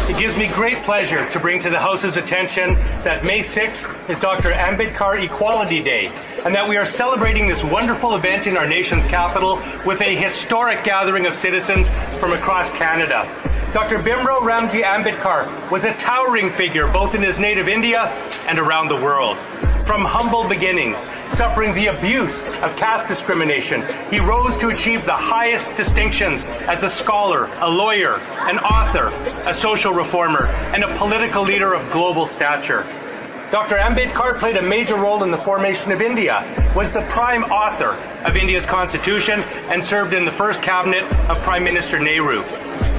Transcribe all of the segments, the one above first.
It gives me great pleasure to bring to the House's attention that May 6th is Dr. Ambedkar Equality Day, and that we are celebrating this wonderful event in our nation's capital with a historic gathering of citizens from across Canada. Dr. Bhimrao Ramji Ambedkar was a towering figure both in his native India and around the world. From humble beginnings, suffering the abuse of caste discrimination, he rose to achieve the highest distinctions as a scholar, a lawyer, an author, a social reformer, and a political leader of global stature. Dr. Ambedkar played a major role in the formation of India, was the prime author of India's constitution, and served in the first cabinet of Prime Minister Nehru.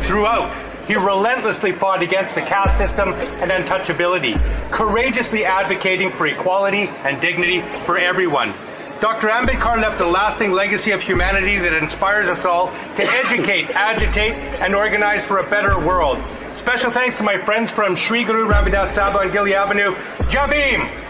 Throughout, he relentlessly fought against the caste system and untouchability, courageously advocating for equality and dignity for everyone. Dr. Ambedkar left a lasting legacy of humanity that inspires us all to educate, agitate, and organize for a better world. Special thanks to my friends from Shri Guru Ravidas Sabha on Gilly Avenue. Jai Bhim!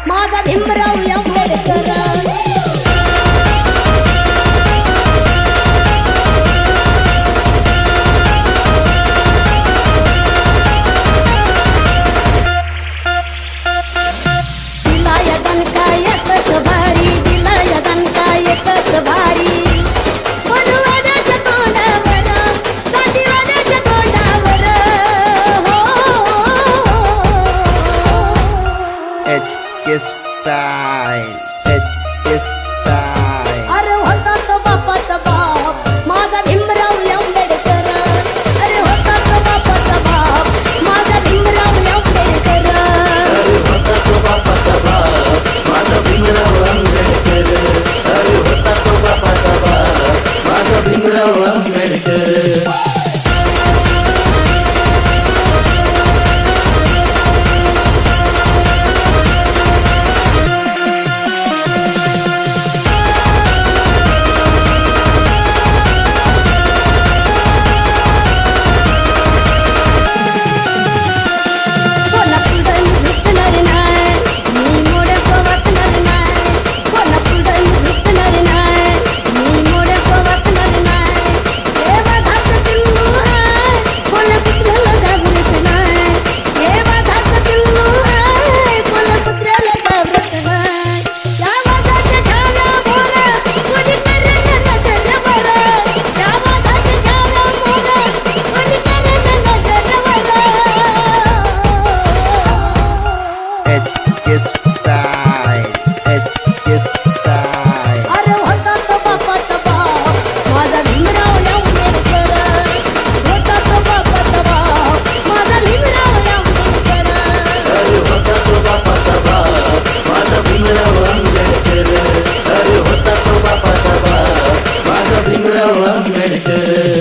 माझा भीमराव आंबेडकर दिलाया दणका एकच भारी दिलाया दणका एकच भारी वनवादाच्या तोंडावर गांधीवादाच्या तोंडावर Style, it's style. अरे होता तो बापाचा बाप माझा भीमराव आंबेडकर अरे होता तो बापाचा बाप माझा भीमराव आंबेडकर अरे होता तो बापाचा बाप माझा भीमराव आंबेडकर अरे होता तो बापाचा बाप माझा भीमराव आंबेडकर भीमराव आंबेडकर